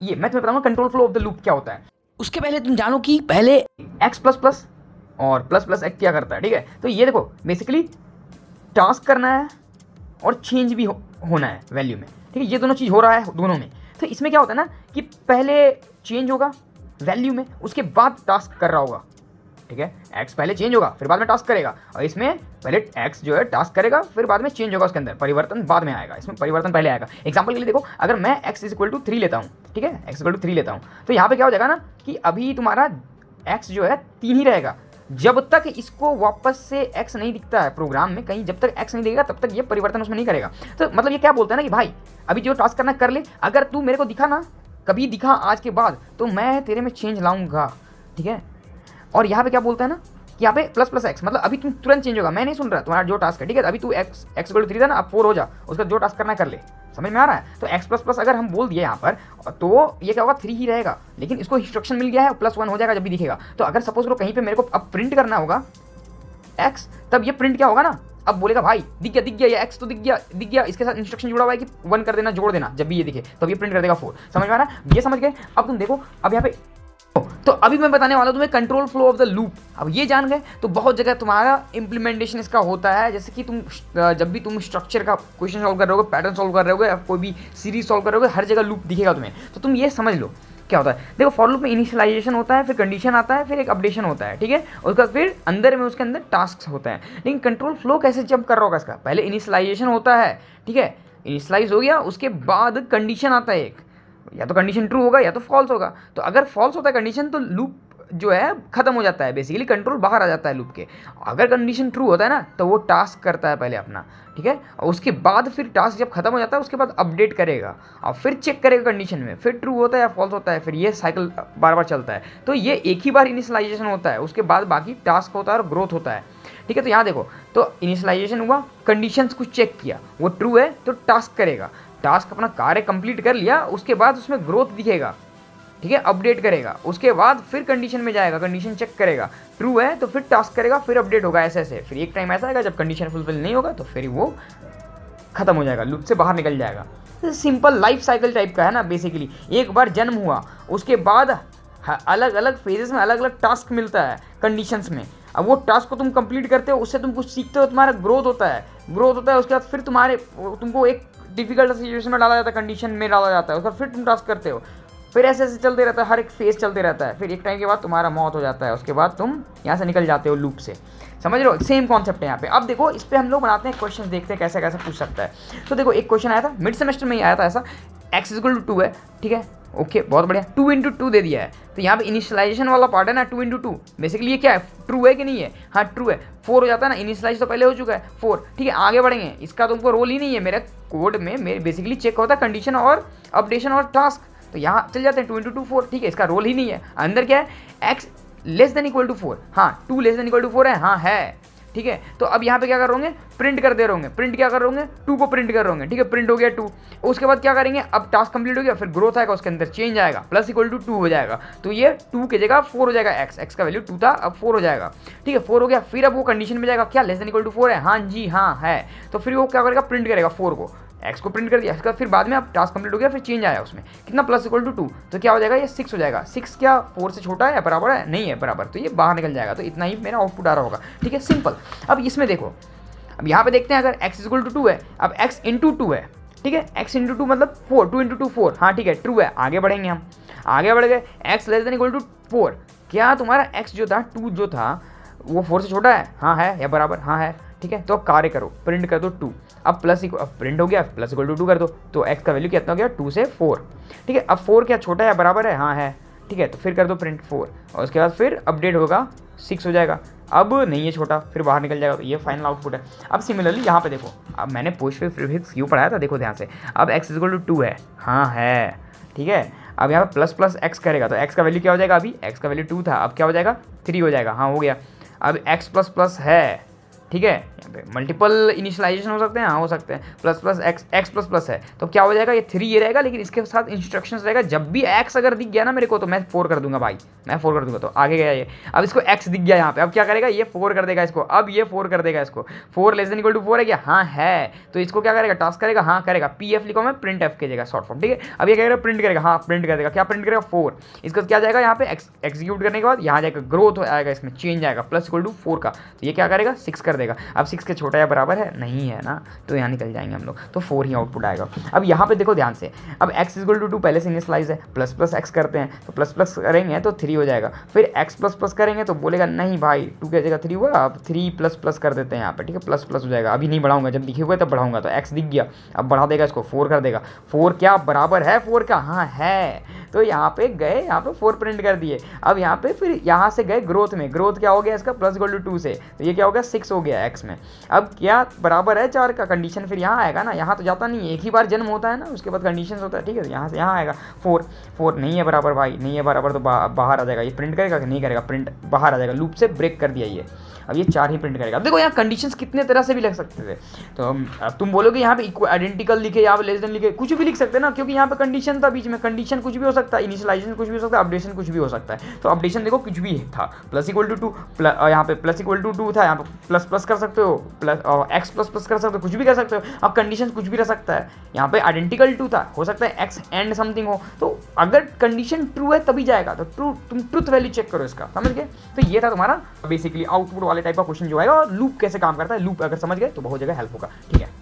ये मैं तुम्हें बताऊंगा control flow of the loop क्या होता है। उसके पहले तुम जानो कि पहले एक्स प्लस प्लस और प्लस प्लस एक्स क्या करता है, ठीक है। तो ये देखो बेसिकली टास्क करना है और चेंज भी होना है वैल्यू में, ठीक है। ये दोनों चीज़ हो रहा है दोनों में। तो इसमें क्या होता है ना कि पहले चेंज होगा वैल्यू में, उसके बाद टास्क कर रहा होगा, ठीक है। एक्स पहले चेंज होगा फिर बाद में टास्क करेगा, और इसमें पहले एक्स जो है टास्क करेगा फिर बाद में चेंज होगा, उसके अंदर परिवर्तन बाद में आएगा, इसमें परिवर्तन पहले आएगा। एग्जांपल के लिए देखो, अगर मैं x इज इक्वल टू 3 लेता हूँ, ठीक है, x इक्वल टू 3 लेता हूँ, तो यहाँ पे क्या हो जाएगा ना कि अभी तुम्हारा x जो है 3 ही रहेगा। जब तक इसको वापस से x नहीं दिखता है प्रोग्राम में कहीं, जब तक x नहीं दिखेगा तब तक ये परिवर्तन उसमें नहीं करेगा। तो मतलब ये क्या बोलता है ना कि भाई अभी जो टास्क करना कर ले, अगर तू मेरे को दिखा ना, कभी दिखा आज के बाद, तो मैं तेरे में चेंज लाऊंगा, ठीक है। और यहाँ पे क्या बोलता है ना कि यहाँ पे प्लस प्लस एक्स, मतलब अभी तुम तुरंत चेंज होगा, मैं नहीं सुन रहा तुम्हारा जो टास्क है, ठीक है। अभी तू एक्स इक्वल टू 3 था ना, अब 4 हो जा, उसका जो टास्क करना है कर ले, समझ में आ रहा है। तो एक्स प्लस प्लस अगर हम बोल दिए यहाँ पर, तो ये क्या होगा 3 ही रहेगा, लेकिन इसको इंस्ट्रक्शन मिल गया है +1 हो जाएगा जब भी दिखेगा। तो अगर सपोज करो कहीं पर मेरे को अब प्रिंट करना होगा एक्स, तब ये प्रिंट क्या होगा ना, अब बोलेगा भाई दिख गया ये एक्स तो दिख गया, इसके साथ इंस्ट्रक्शन जुड़ा हुआ है कि 1 कर देना, जोड़ देना, जब भी ये दिखे तब ये प्रिंट कर देगा 4। समझ में आ रहा है, ये समझ गए। अब तुम देखो अब यहाँ पे, तो अभी मैं बताने वाला हूं तुम्हें control flow of the loop. अब ये जान गए तो बहुत जगह तुम्हारा इंप्लीमेंटेशन इसका होता है, जैसे कि तुम जब भी तुम स्ट्रक्चर का क्वेश्चन सॉल्व कर रहे होगे, पैटर्न सॉल्व कर रहे होगे, या कोई भी सीरीज सॉल्व कर रहे होगे, हर जगह लूप दिखेगा तुम्हें। तो तुम ये समझ लो क्या होता है। देखो फॉर लूप में इनिशियलाइजेशन होता है, फिर कंडीशन आता है, फिर एक अपडेशन होता है, ठीक है। उसका फिर अंदर में उसके अंदर टास्क होता है। लेकिन कंट्रोल फ्लो कैसे जंप कर रहा होगा इसका, पहले इनिशियलाइजेशन होता है, ठीक है, इनिशियलाइज हो गया, उसके बाद कंडीशन आता है एक, या तो कंडीशन ट्रू होगा या तो फॉल्स होगा। तो अगर फॉल्स होता है कंडीशन तो लूप जो है खत्म हो जाता है, बेसिकली कंट्रोल बाहर आ जाता है लूप के। अगर कंडीशन ट्रू होता है ना तो वो टास्क करता है पहले अपना, ठीक है, और उसके बाद फिर टास्क जब खत्म हो जाता है उसके बाद अपडेट करेगा और फिर चेक करेगा कंडीशन में, फिर ट्रू होता है या फॉल्स होता है, फिर ये साइकिल बार बार चलता है। तो ये एक ही बार इनिशियलाइजेशन होता है, उसके बाद बाकी टास्क होता है और ग्रोथ होता है, ठीक है। तो यहाँ देखो, तो इनिशियलाइजेशन हुआ, कंडीशंस को चेक किया, वो ट्रू है तो टास्क करेगा, टास्क अपना कार्य कंप्लीट कर लिया, उसके बाद उसमें ग्रोथ दिखेगा, ठीक है, अपडेट करेगा, उसके बाद फिर कंडीशन में जाएगा, कंडीशन चेक करेगा, ट्रू है तो फिर टास्क करेगा, फिर अपडेट होगा, ऐसे ऐसे। फिर एक टाइम ऐसा आएगा जब कंडीशन फुलफिल नहीं होगा तो फिर वो खत्म हो जाएगा, लूप से बाहर निकल जाएगा। सिंपल लाइफ साइकिल टाइप का है ना बेसिकली। एक बार जन्म हुआ, उसके बाद अलग अलग फेजेस में अलग अलग टास्क मिलता है कंडीशंस में। अब वो टास्क को तुम कंप्लीट करते हो, उससे तुम कुछ सीखते हो, तुम्हारा ग्रोथ होता है, उसके बाद फिर तुमको एक डिफिकल्ट सिचुएशन में डाला जाता है, कंडीशन में डाला जाता है, उसका फिर तुम टास्क करते हो, फिर ऐसे ऐसे चलते रहता है, हर एक फेज चलते रहता है, फिर एक टाइम के बाद तुम्हारा मौत हो जाता है, उसके बाद तुम यहाँ से निकल जाते हो लूप से। समझ रहे हो, सेम कॉन्सेप्ट है यहाँ पे। अब देखो इस पे हम लोग बनाते हैं क्वेश्चन, देखते हैं कैसे कैसे पूछ सकता है। तो देखो एक क्वेश्चन आया था मिड सेमेस्टर में ही आया था ऐसा, x इक्वल टू 2 है, ठीक है, ओके बहुत बढ़िया, 2 इंटू 2 दे दिया है। तो यहाँ पे इनिशियलाइजेशन वाला पार्ट है ना, 2 इंटू 2, बेसिकली ये क्या है, ट्रू है कि नहीं है, हाँ ट्रू है, 4 हो जाता है ना, इनिशियलाइज तो पहले हो चुका है 4, ठीक है। आगे बढ़ेंगे, इसका तुमको रोल ही नहीं है, मेरे कोड में मेरे बेसिकली चेक होता है कंडीशन और अपडेशन और टास्क, तो यहाँ चल जाते हैं 2 इंटू 2 4, ठीक है, इसका रोल ही नहीं है। अंदर क्या है, x less than equal to 4, हाँ 2 लेस देन इक्वल टू 4 है, हाँ है, ठीक है। तो अब यहाँ पे क्या कर रहे प्रिंट कर दे रहे, प्रिंट क्या कर रहे 2 को प्रिंट कर रहे, ठीक है, प्रिंट हो गया 2। उसके बाद क्या करेंगे, अब टास्क कंप्लीट हो गया, फिर ग्रोथ आएगा, उसके अंदर चेंज आएगा, प्लस इक्वल टू 2 हो जाएगा, तो ये 2 की जगह 4 हो जाएगा, x का वैल्यू 2 था अब 4 हो जाएगा, ठीक है, 4 हो गया। फिर अब वो कंडीशन में जाएगा, क्या लेस देन इक्वल टू 4 है, हाँ जी हाँ है, तो फिर वो क्या करेगा, प्रिंट करेगा 4 को, x को प्रिंट कर दिया, इसका फिर बाद में अब टास्क कंप्लीट हो गया, फिर चेंज आया उसमें कितना, प्लस इक्वल टू 2, तो क्या हो जाएगा, ये 6 हो जाएगा। 6 क्या 4 से छोटा है या बराबर है, नहीं है बराबर, तो ये बाहर निकल जाएगा। तो इतना ही मेरा आउटपुट आ रहा होगा, ठीक है, सिंपल। अब इसमें देखो, अब यहाँ पे देखते हैं, अगर x इक्वल टू 2 है, अब x इंटू 2 है, ठीक है, x इंटू 2 मतलब 4, 2 इंटू 2 4, हाँ ठीक है, ट्रू है। आगे बढ़ेंगे, हम आगे बढ़ गए, x less than equal to 4, क्या तुम्हारा x जो था 2 जो था वो 4 से छोटा है, हाँ है, या बराबर, हाँ है, ठीक है। तो अब कार्य करो, प्रिंट कर दो 2, अब अब प्रिंट हो गया, प्लस इक्वल टू 2 कर दो, तो x का वैल्यू कितना हो गया, 2 से 4, ठीक है। अब 4 क्या छोटा है या बराबर है, हाँ है, ठीक है, तो फिर कर दो प्रिंट 4, और उसके बाद फिर अपडेट होगा 6 हो जाएगा, अब नहीं है छोटा, फिर बाहर निकल जाएगा, तो ये फाइनल आउटपुट है। अब सिमिलरली यहाँ पे देखो, अब मैंने पोस्ट प्रीफिक्स क्यों पढ़ाया था, देखो ध्यान से, अब x इक्वल टू 2 है, हाँ है, ठीक है। अब यहाँ पे प्लस प्लस एक्स करेगा, तो x का वैल्यू क्या हो जाएगा, अभी x का वैल्यू 2 था, अब क्या हो जाएगा 3 हो जाएगा, हाँ हो गया। अब x प्लस प्लस है, ठीक है, यहाँ पे मल्टीपल इनिशियलाइजेशन हो सकते हैं, हाँ हो सकते हैं। Plus plus x plus plus है तो क्या हो जाएगा, ये 3 ये रहेगा, लेकिन इसके साथ इंस्ट्रक्शंस रहेगा जब भी एक्स अगर दिख गया ना मेरे को तो मैं 4 कर दूंगा भाई, मैं 4 कर दूंगा। तो आगे गया ये, अब इसको एक्स दिख गया यहाँ पे, अब क्या करेगा, ये 4 कर देगा इसको, अब ये 4 कर देगा इसको। 4 लेस देन इक्वल टू 4 है क्या, हाँ है, तो इसको क्या करेगा, टास्क करेगा, हाँ करेगा। पी एफ लिखा मैं, प्रिंट एफ की जगह शॉर्ट फॉर्म, ठीक है। अब ये क्या करेगा, प्रिंट करेगा, हाँ प्रिंट कर देगा, क्या प्रिंट करेगा 4। इसका क्या जाएगा यहाँ पे एग्जीक्यूट करने के बाद यहाँ जाएगा ग्रोथ आएगा, इसमें चेंज आएगा प्लस इक्वल टू 4 का, तो ये क्या करेगा 6 कर देगा। अब 6 के छोटा या बराबर है, नहीं है ना, तो यहाँ निकल जाएंगे हम लोग, तो 4 ही आउटपुट आएगा। अब यहाँ पे देखो ध्यान से, अब x इक्वल टू 2 पहले से इनिशियलाइज है, प्लस प्लस x करते हैं तो प्लस प्लस करेंगे तो 3 हो जाएगा, फिर x प्लस प्लस करेंगे तो बोलेगा नहीं भाई 2 की जगह 3 हुआ, अब 3 प्लस प्लस कर देते हैं यहाँ पे, ठीक है, प्लस प्लस हो जाएगा, अभी नहीं बढ़ाऊंगा, जब दिखे हुए तब बढ़ाऊंगा, तो x दिख गया, अब बढ़ा देगा इसको 4 कर देगा। 4 क्या बराबर है 4 का, हाँ है, तो यहाँ पे गए, यहाँ पे 4 प्रिंट कर दिए। अब यहाँ पे फिर यहाँ से गए ग्रोथ में, ग्रोथ क्या हो गया इसका प्लस इक्वल टू 2 से, तो ये क्या हो गया 6 हो गया x में। अब क्या बराबर है 4 का, कंडीशन फिर यहाँ आएगा ना, यहाँ तो जाता नहीं है, एक ही बार जन्म होता है ना, उसके बाद कंडीशन होता है, ठीक है, यहाँ से यहाँ आएगा 4 नहीं है बराबर भाई, नहीं है बराबर, तो बाहर आ जाएगा, ये प्रिंट करेगा कि नहीं करेगा, प्रिंट बाहर आ जाएगा, लूप से ब्रेक कर दिया ये, अब ये 4 ही प्रिंट करेगा। अब देखो यहाँ कंडीशंस कितने तरह से भी लिख सकते थे, तो अब तुम बोलोगे यहाँ पे आइडेंटिकल लिखे, यहाँ पे लेस देन लिखे, कुछ भी लिख सकते हैं ना, क्योंकि यहाँ पे कंडीशन था बीच में, कंडीशन कुछ भी हो सकता है, इनिशियलाइजेशन कुछ भी हो सकता है, अपडेशन कुछ भी हो सकता है। तो अपडेशन देखो कुछ भी था, प्लस इक्वल टू 2, यहाँ पे प्लस इक्वल टू 2 था, यहाँ पे प्लस प्लस कर सकते हो, प्लस एक्स प्लस प्लस कर सकते हो, कुछ भी कर सकते हो। अब कंडीशन कुछ भी रह सकता है, यहाँ पे आइडेंटिकल 2 था, हो सकता है एक्स एंड समथिंग हो, तो अगर कंडीशन ट्रू है तभी जाएगा, तो ट्रू तुम ट्रुथ वैल्यू चेक करो इसका, समझ गए। तो ये था तुम्हारा बेसिकली आउटपुट वाले टाइप का क्वेश्चन जो आएगा, और लूप कैसे काम करता है, लूप अगर समझ गए तो बहुत जगह हेल्प होगा, ठीक है।